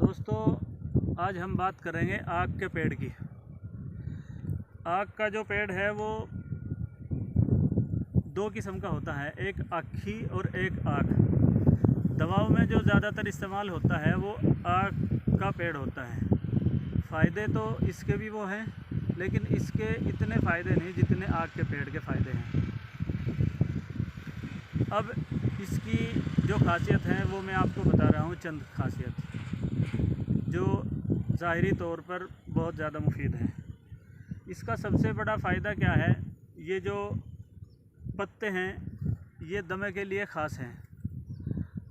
दोस्तों, आज हम बात करेंगे आक के पेड़ की। आक का जो पेड़ है वो दो किस्म का होता है, एक आखी और एक आक। दवाओं में जो ज़्यादातर इस्तेमाल होता है वो आक का पेड़ होता है। फ़ायदे तो इसके भी वो हैं, लेकिन इसके इतने फ़ायदे नहीं जितने आक के पेड़ के फ़ायदे हैं। अब इसकी जो खासियत है वो मैं आपको बता रहा हूँ, चंद खासियत जो ज़ाहिरी तौर पर बहुत ज़्यादा मुफीद है। इसका सबसे बड़ा फ़ायदा क्या है, ये जो पत्ते हैं ये दमे के लिए ख़ास हैं,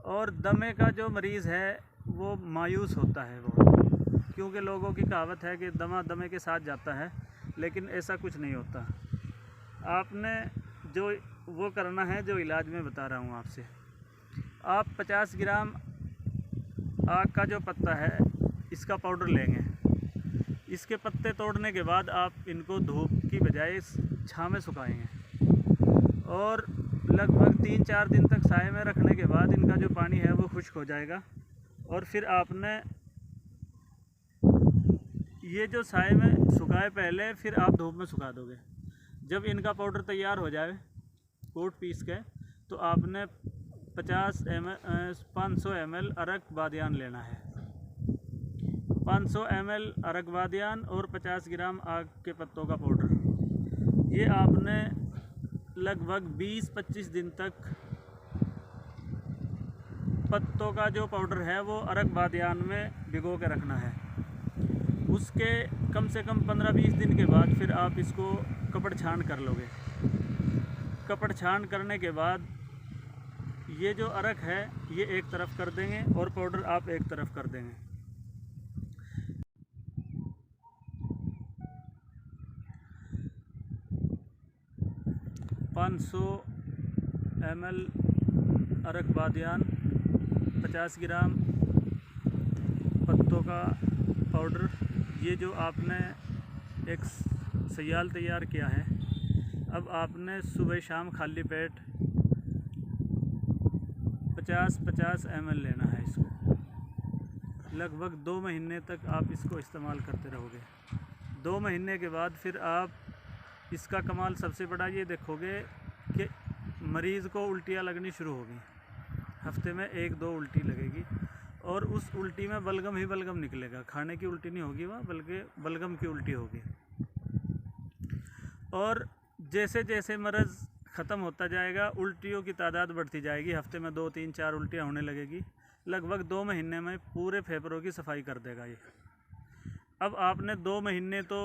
और दमे का जो मरीज़ है वो मायूस होता है बहुत, क्योंकि लोगों की कहावत है कि दमा दमे के साथ जाता है, लेकिन ऐसा कुछ नहीं होता। आपने जो वो करना है जो इलाज में बता रहा हूँ आपसे। आप 50 ग्राम आक का जो पत्ता है इसका पाउडर लेंगे। इसके पत्ते तोड़ने के बाद आप इनको धूप की बजाय छाँव में सुखाएंगे, और लगभग 3-4 दिन तक साए में रखने के बाद इनका जो पानी है वो खुश्क हो जाएगा। और फिर आपने ये जो साए में सुखाए पहले, फिर आप धूप में सुखा दोगे। जब इनका पाउडर तैयार हो जाए कूट पीस के, तो आपने 500 ml अरक बादियान लेना है। 500 ml अरक बादियान और 50 ग्राम आक के पत्तों का पाउडर, ये आपने लगभग 20-25 दिन तक पत्तों का जो पाउडर है वो अरक बादियान में भिगो के रखना है। उसके कम से कम 15-20 दिन के बाद फिर आप इसको कपड़ छान कर लोगे। कपड़ छान करने के बाद ये जो अरक है ये एक तरफ कर देंगे और पाउडर आप एक तरफ कर देंगे। 500 ml अरक बादियान, 50 ग्राम पत्तों का पाउडर, ये जो आपने एक सयाल तैयार किया है, अब आपने सुबह शाम खाली पेट 50-50 ml लेना है। इसको लगभग 2 महीने तक आप इसको इस्तेमाल करते रहोगे। 2 महीने के बाद फिर आप इसका कमाल सबसे बड़ा ये देखोगे कि मरीज़ को उल्टियाँ लगनी शुरू होगी। हफ्ते में 1-2 उल्टी लगेगी, और उस उल्टी में बलगम ही बलगम निकलेगा। खाने की उल्टी नहीं होगी वह, बल्कि बलगम की उल्टी होगी। और जैसे जैसे मर्ज़ ख़त्म होता जाएगा, उल्टियों की तादाद बढ़ती जाएगी। हफ्ते में 2-3-4 उल्टियाँ होने लगेगी। लगभग 2 महीने में पूरे फेफड़ों की सफाई कर देगा ये। अब आपने 2 महीने तो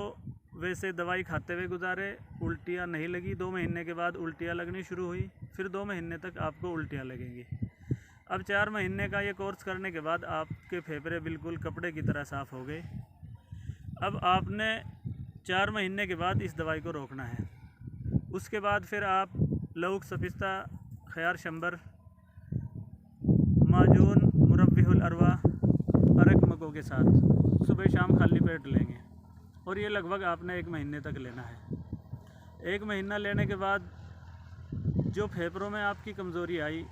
वैसे दवाई खाते हुए गुजारे, उल्टियाँ नहीं लगी। 2 महीने के बाद उल्टियाँ लगनी शुरू हुई, फिर 2 महीने तक आपको उल्टियाँ लगेंगी। अब 4 महीने का ये कोर्स करने के बाद आपके फेफड़े बिल्कुल कपड़े की तरह साफ़ हो गए। अब आपने 4 महीने के बाद इस दवाई को रोकना है। उसके बाद फिर आप लौक, सपिस्ता, खयार शंबर, माजून, मुरब्बिहुल अरवा, अरक मगों के साथ सुबह शाम खाली पेट लेंगे, और ये लगभग आपने 1 महीने तक लेना है। 1 महीना लेने के बाद जो फेफड़ों में आपकी कमज़ोरी आई,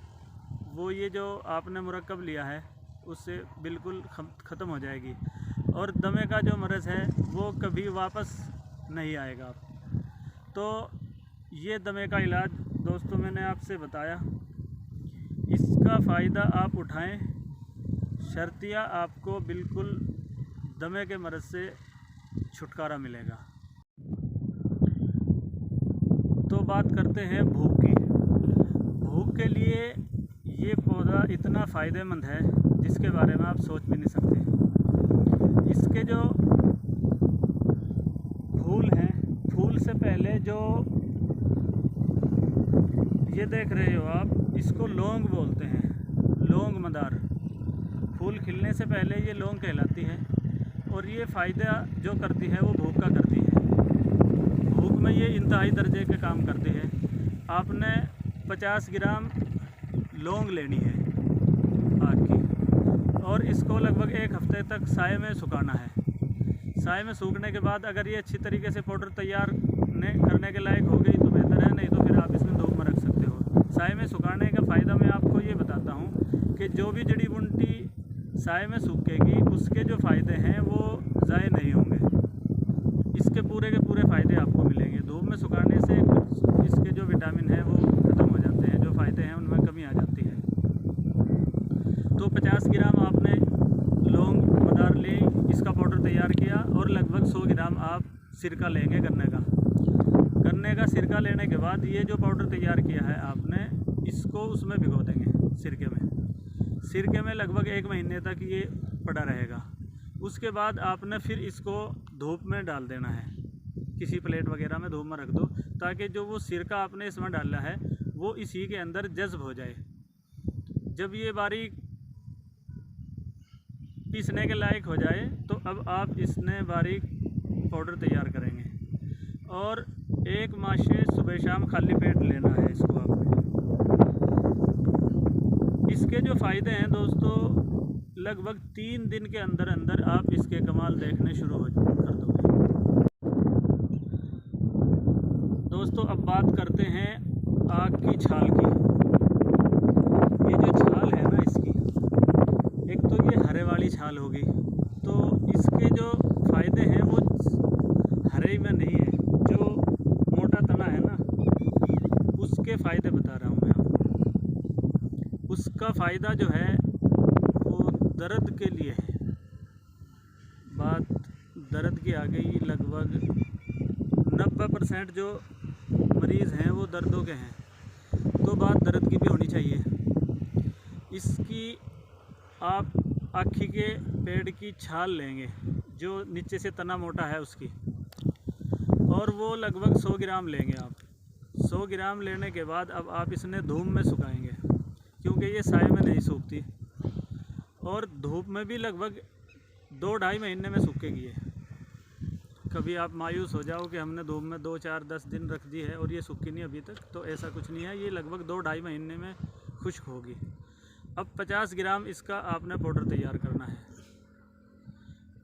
वो ये जो आपने मुरक्कब लिया है उससे बिल्कुल ख़त्म हो जाएगी, और दमे का जो मर्ज़ है वो कभी वापस नहीं आएगा। तो ये दमे का इलाज दोस्तों मैंने आपसे बताया। इसका फ़ायदा आप उठाएं, शर्तिया आपको बिल्कुल दमे के मर्ज़ से छुटकारा मिलेगा। तो बात करते हैं भूख की। भूख के लिए ये पौधा इतना फ़ायदेमंद है जिसके बारे में आप सोच भी नहीं सकते। इसके जो फूल हैं, फूल से पहले जो ये देख रहे हो आप, इसको लौंग बोलते हैं, लौंग मदार। फूल खिलने से पहले ये लौंग कहलाती है, और ये फ़ायदा जो करती है वो भूख का करती है। भूख में ये इंतहाई दर्जे के काम करती है। आपने 50 ग्राम लौंग लेनी है आग की, और इसको लगभग 1 हफ्ते तक साए में सुखाना है। साए में सूखने के बाद अगर ये अच्छी तरीके से पाउडर तैयार करने के लायक हो गई तो बेहतर है, नहीं तो फिर आप इसमें धूप में रख सकते हो। साए में सुखाने का फ़ायदा मैं आपको ये बताता हूँ कि जो भी जड़ी बूटी साए में सूखेगी उसके जो फ़ायदे हैं वो ज़ाय नहीं होंगे। इसके पूरे के पूरे फ़ायदे आपको मिलेंगे। धूप में सुखाने से कुछ इसके जो विटामिन हैं वो ख़त्म हो जाते हैं, जो फ़ायदे हैं उनमें कमी आ जाती है। तो 50 ग्राम आपने लौंग मदार ली, इसका पाउडर तैयार किया, और लगभग 100 ग्राम आप सिरका लेंगे गन्ने का सिरका लेने के बाद ये जो पाउडर तैयार किया है आपने, इसको उसमें भिगो देंगे सिरके में लगभग 1 महीने तक ये पड़ा रहेगा। उसके बाद आपने फिर इसको धूप में डाल देना है, किसी प्लेट वगैरह में धूप में रख दो, ताकि जो वो सिरका आपने इसमें डाला है वो इसी के अंदर जज्ब हो जाए। जब ये बारीक पीसने के लायक हो जाए तो अब आप इसने बारीक पाउडर तैयार करेंगे, और 1 माशे सुबह शाम खाली पेट लेना है इसको आपने। इसके जो फ़ायदे हैं दोस्तों, लगभग 3 दिन के अंदर अंदर आप इसके कमाल देखने शुरू कर दोगे। दोस्तों अब बात करते हैं आग की छाल की। ये जो छाल है ना इसकी, एक तो ये हरे वाली छाल होगी, तो इसके जो फ़ायदे हैं वो हरे में नहीं है, जो मोटा तना है ना उसके फ़ायदे बता रहा हूँ मैं आपको। उसका फ़ायदा जो है वो दर्द के लिए है। बात दर्द की आ गई, लगभग 90% जो मरीज़ हैं वो दर्दों के हैं, तो बात दर्द की भी होनी चाहिए। इसकी आप आखी के पेड़ की छाल लेंगे, जो नीचे से तना मोटा है उसकी, और वो लगभग 100 ग्राम लेंगे आप। 100 ग्राम लेने के बाद अब आप इसने धूप में सुखाएंगे, क्योंकि ये साए में नहीं सूखती, और धूप में भी लगभग 2-2.5 महीने में सूखेगी ये। कभी आप मायूस हो जाओ कि हमने धूप में 2, 4, 10 दिन रख दी है और ये सूखी नहीं अभी तक, तो ऐसा कुछ नहीं है, ये लगभग 2-2.5 महीने में खुश्क होगी। अब 50 ग्राम इसका आपने पाउडर तैयार करना है,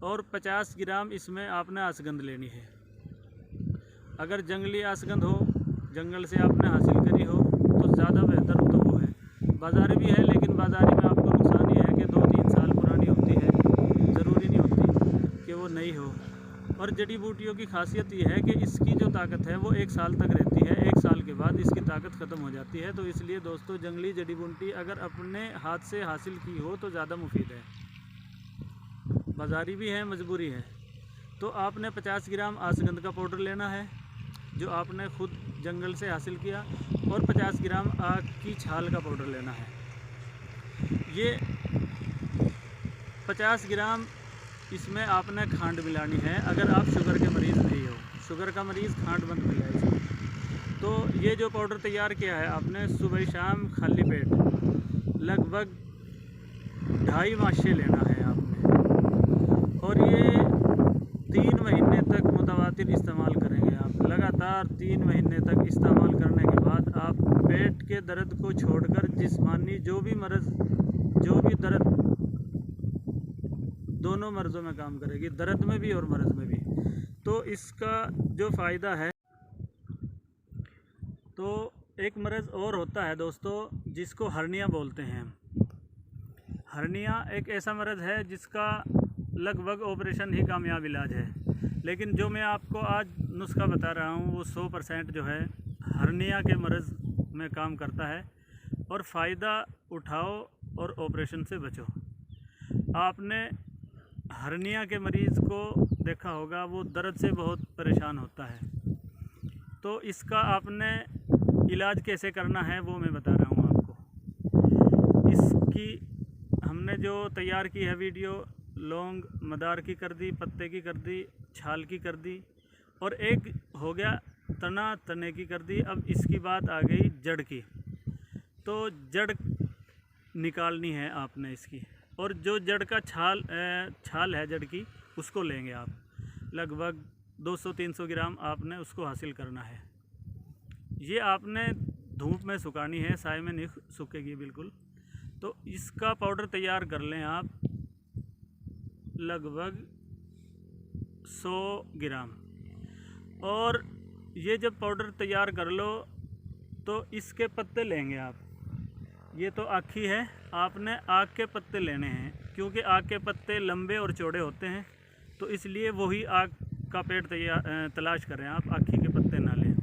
और 50 ग्राम इसमें आपने आसगंध लेनी है। अगर जंगली आसगंध हो, जंगल से आपने हासिल करी हो, तो ज़्यादा बेहतर तो वो है। बाज़ारी भी है, लेकिन बाज़ारी में आपको नुकसान ये है कि 2-3 साल पुरानी होती है, ज़रूरी नहीं होती कि वो नई हो। और जड़ी बूटियों की खासियत ये है कि इसकी जो ताकत है वो 1 साल तक रहती है, 1 साल के बाद इसकी ताकत ख़त्म हो जाती है। तो इसलिए दोस्तों जंगली जड़ी बूटी अगर अपने हाथ से हासिल की हो तो ज़्यादा मुफीद है। बाज़ारी भी है, मजबूरी है। तो आपने 50 ग्राम आसगंध का पाउडर लेना है, जो आपने खुद जंगल से हासिल किया, और 50 ग्राम आग की छाल का पाउडर लेना है। ये 50 ग्राम इसमें आपने खांड मिलानी है। अगर आप शुगर के मरीज़ नहीं हो, शुगर का मरीज़ खांड बंद मिला इसमें। तो ये जो पाउडर तैयार किया है आपने, सुबह शाम खाली पेट लगभग 2.5 माशे लेना है आपने, और ये 3 महीने तक मुतवातिर इस्तेमाल करेंगे आप। लगातार 3 महीने तक इस्तेमाल करने के बाद आप पेट के दर्द को छोड़कर जिस्मानी जो भी मर्ज़, जो भी दर्द, दोनों मर्ज़ों में काम करेगी, दर्द में भी और मर्ज़ में भी। तो इसका जो फ़ायदा है, तो एक मर्ज़ और होता है दोस्तों जिसको हर्निया बोलते हैं। हर्निया एक ऐसा मर्ज़ है जिसका लगभग ऑपरेशन ही कामयाब इलाज है, लेकिन जो मैं आपको आज नुस्खा बता रहा हूँ वो 100% जो है हर्निया के मर्ज़ में काम करता है। और फ़ायदा उठाओ और ऑपरेशन से बचो। आपने हर्निया के मरीज़ को देखा होगा, वो दर्द से बहुत परेशान होता है, तो इसका आपने इलाज कैसे करना है वो मैं बता रहा हूँ आपको। इसकी हमने जो तैयार की है वीडियो, लौंग मदार की कर दी, पत्ते की कर दी, छाल की कर दी, और एक हो गया तने की कर दी। अब इसकी बात आ गई जड़ की, तो जड़ निकालनी है आपने इसकी, और जो जड़ का छाल है जड़ की, उसको लेंगे आप। लगभग 200-300 ग्राम आपने उसको हासिल करना है। ये आपने धूप में सुखानी है, साए में नहीं सूखेगी बिल्कुल। तो इसका पाउडर तैयार कर लें आप लगभग 100 ग्राम। और ये जब पाउडर तैयार कर लो तो इसके पत्ते लेंगे आप, ये तो आखी है। आपने आक के पत्ते लेने हैं, क्योंकि आक के पत्ते लंबे और चौड़े होते हैं, तो इसलिए वही आक का पेड़ तलाश करें आप, आखी के पत्ते ना लें।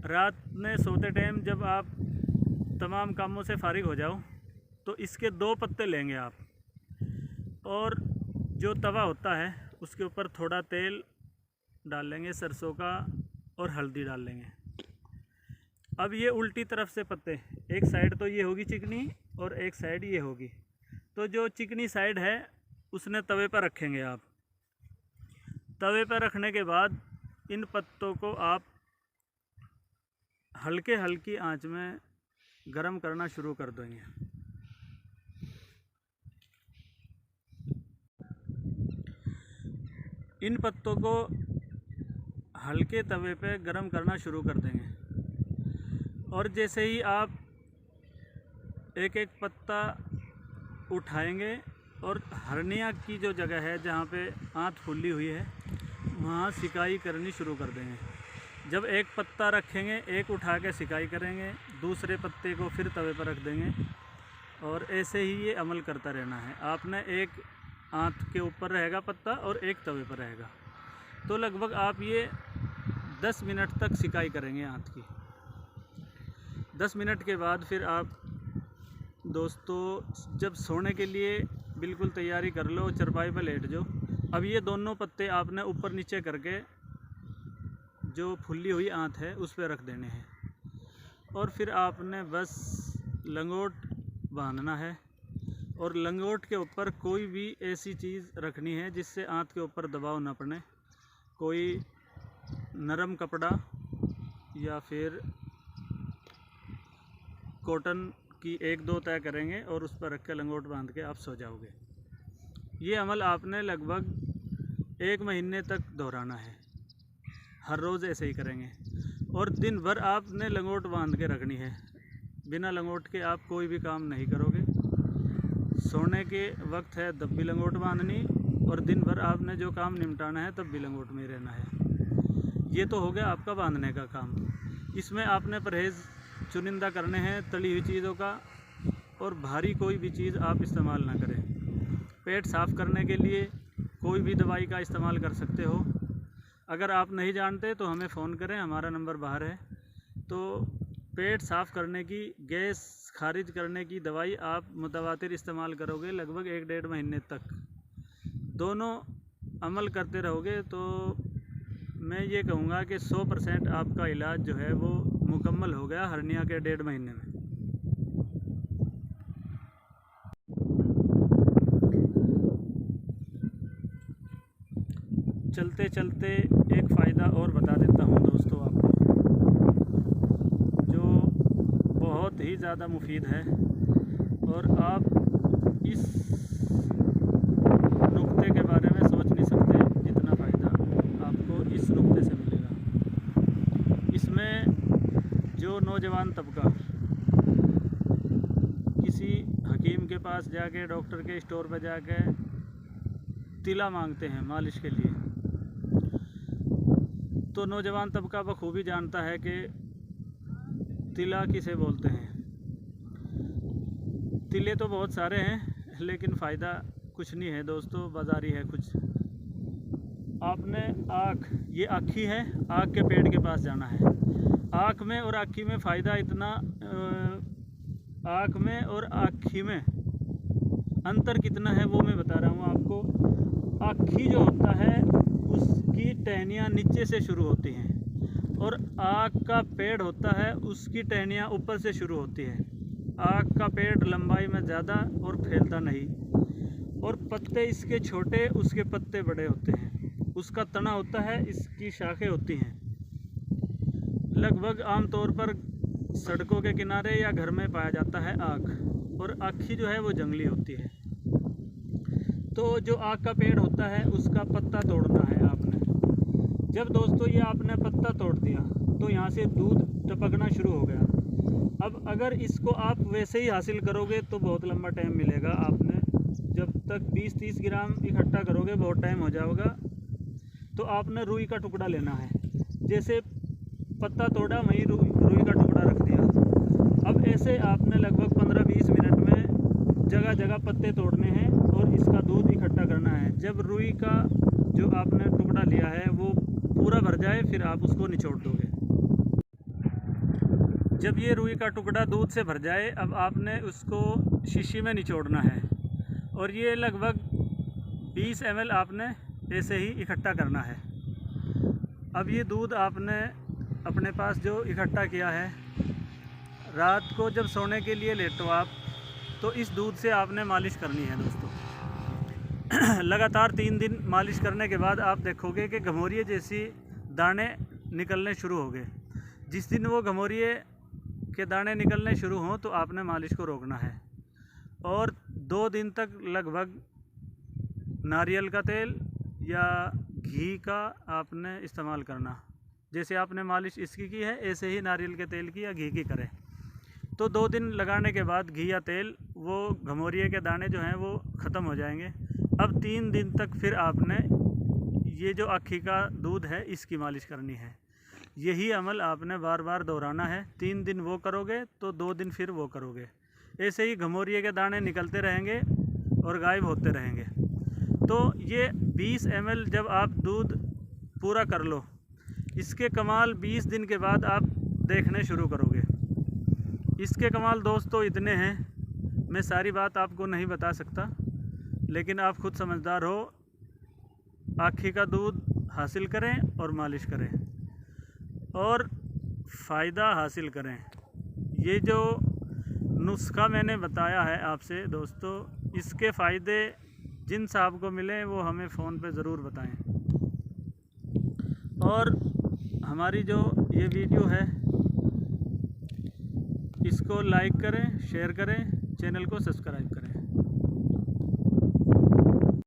रात में सोते टाइम जब आप तमाम कामों से फारिग हो जाओ तो इसके 2 पत्ते लेंगे आप, और जो तवा होता है उसके ऊपर थोड़ा तेल डाल लेंगे सरसों का और हल्दी डाल लेंगे। अब ये उल्टी तरफ से पत्ते, एक साइड तो ये होगी चिकनी और एक साइड ये होगी, तो जो चिकनी साइड है उसने तवे पर रखेंगे आप। तवे पर रखने के बाद इन पत्तों को आप हल्की आंच में गरम करना शुरू कर देंगे। इन पत्तों को हल्के तवे पे गरम करना शुरू कर देंगे, और जैसे ही आप एक एक पत्ता उठाएंगे और हरनिया की जो जगह है जहाँ पे आंत फूली हुई है वहाँ सिकाई करनी शुरू कर देंगे। जब एक पत्ता रखेंगे, एक उठा के सिकाई करेंगे, दूसरे पत्ते को फिर तवे पर रख देंगे, और ऐसे ही ये अमल करता रहना है। आपने एक आंत के ऊपर रहेगा पत्ता और एक तवे पर रहेगा, तो लगभग आप ये 10 मिनट तक सिकाई करेंगे आंत की। 10 मिनट के बाद फिर आप दोस्तों जब सोने के लिए बिल्कुल तैयारी कर लो, चरपाई पर लेट जाओ। अब ये दोनों पत्ते आपने ऊपर नीचे करके जो फुल्ली हुई आंत है उस पर रख देने हैं, और फिर आपने बस लंगोट बांधना है, और लंगोट के ऊपर कोई भी ऐसी चीज़ रखनी है जिससे आंत के ऊपर दबाव ना पड़े। कोई नरम कपड़ा या फिर कॉटन की 1-2 तय करेंगे और उस पर रख के लंगोट बांध के आप सो जाओगे। ये अमल आपने लगभग 1 महीने तक दोहराना है, हर रोज़ ऐसे ही करेंगे, और दिन भर आपने लंगोट बांध के रखनी है। बिना लंगोट के आप कोई भी काम नहीं करोगे। सोने के वक्त है तब भी लंगोट बांधनी, और दिन भर आपने जो काम निपटाना है तब भी लंगोट में रहना है। ये तो हो गया आपका बांधने का काम। इसमें आपने परहेज़ चुनिंदा करने हैं तली हुई चीज़ों का, और भारी कोई भी चीज़ आप इस्तेमाल ना करें। पेट साफ़ करने के लिए कोई भी दवाई का इस्तेमाल कर सकते हो। अगर आप नहीं जानते तो हमें फ़ोन करें, हमारा नंबर बाहर है। तो पेट साफ़ करने की, गैस खारिज करने की दवाई आप मुतवातिर इस्तेमाल करोगे लगभग 1-1.5 महीने तक। दोनों अमल करते रहोगे तो मैं ये कहूँगा कि 100% आपका इलाज जो है वो मुकम्मल हो गया हर्निया के 1.5 महीने में। चलते चलते एक फ़ायदा और बता देता हूँ दोस्तों आपको, जो बहुत ही ज़्यादा मुफीद है, और आप इस नुक्ते के बारे में सोच नहीं सकते जितना फ़ायदा आपको इस नुक्ते से मिलेगा। इसमें जो नौजवान तबका किसी हकीम के पास जाके, डॉक्टर के स्टोर पर जाके तिला मांगते हैं मालिश के लिए, तो नौजवान तबका बखूबी जानता है कि तिला किसे बोलते हैं। तिले तो बहुत सारे हैं लेकिन फ़ायदा कुछ नहीं है दोस्तों, बाज़ारी है कुछ। आपने आँख, ये आँखी है, आँख के पेड़ के पास जाना है। आँख में और आँखी में फ़ायदा इतना, आँख में और आँखी में अंतर कितना है वो मैं बता रहा हूँ आपको। आँखी जो होता है उसकी टहनियाँ नीचे से शुरू होती हैं, और आँख का पेड़ होता है उसकी टहनियाँ ऊपर से शुरू होती है। आँख का पेड़ लंबाई में ज़्यादा और फैलता नहीं, और पत्ते इसके छोटे, उसके पत्ते बड़े होते हैं। उसका तना होता है, इसकी शाखें होती हैं। लगभग आमतौर पर सड़कों के किनारे या घर में पाया जाता है आँख, और आँखी जो है वो जंगली होती है। तो जो आँख का पेड़ होता है उसका पत्ता तोड़ना है आपने। जब दोस्तों ये आपने पत्ता तोड़ दिया तो यहाँ से दूध टपकना शुरू हो गया। अब अगर इसको आप वैसे ही हासिल करोगे तो बहुत लंबा टाइम मिलेगा। आपने जब तक 20-30 ग्राम इकट्ठा करोगे बहुत टाइम हो जाएगा। तो आपने रुई का टुकड़ा लेना है। जैसे पत्ता तोड़ा वहीं रुई का टुकड़ा रख दिया, अब ऐसे आपने लगभग 15-20 मिनट में जगह जगह पत्ते तोड़ने हैं और इसका दूध इकट्ठा करना है। जब रुई का जो आपने टुकड़ा लिया है वो पूरा भर जाए फिर आप उसको निचोड़ दोगे। जब ये रुई का टुकड़ा दूध से भर जाए अब आपने उसको शीशी में निचोड़ना है और ये लगभग 20 ml आपने ऐसे ही इकट्ठा करना है। अब ये दूध आपने अपने पास जो इकट्ठा किया है, रात को जब सोने के लिए लेटो आप, तो इस दूध से आपने मालिश करनी है दोस्तों। लगातार 3 दिन मालिश करने के बाद आप देखोगे कि घमौरिये जैसी दाने निकलने शुरू हो गए। जिस दिन वो घमौरिये के दाने निकलने शुरू हों तो आपने मालिश को रोकना है और 2 दिन तक लगभग नारियल का तेल या घी का आपने इस्तेमाल करना। जैसे आपने मालिश इसकी की है ऐसे ही नारियल के तेल की या घी की करें। तो 2 दिन लगाने के बाद घी या तेल वो घमौरिये के दाने जो हैं वो ख़त्म हो जाएंगे। अब 3 दिन तक फिर आपने ये जो आखी का दूध है इसकी मालिश करनी है। यही अमल आपने बार बार दोहराना है। 3 दिन वो करोगे तो 2 दिन फिर वो करोगे। ऐसे ही घमौरिये के दाने निकलते रहेंगे और गायब होते रहेंगे। तो ये 20 ml जब आप दूध पूरा कर लो, इसके कमाल 20 दिन के बाद आप देखने शुरू करोगे। इसके कमाल दोस्तों इतने हैं, मैं सारी बात आपको नहीं बता सकता, लेकिन आप खुद समझदार हो। आखी का दूध हासिल करें और मालिश करें और फ़ायदा हासिल करें। ये जो नुस्खा मैंने बताया है आपसे दोस्तों, इसके फ़ायदे जिन साहब को मिले वो हमें फ़ोन पे ज़रूर बताएं। और हमारी जो ये वीडियो है इसको लाइक करें, शेयर करें, चैनल को सब्सक्राइब करें।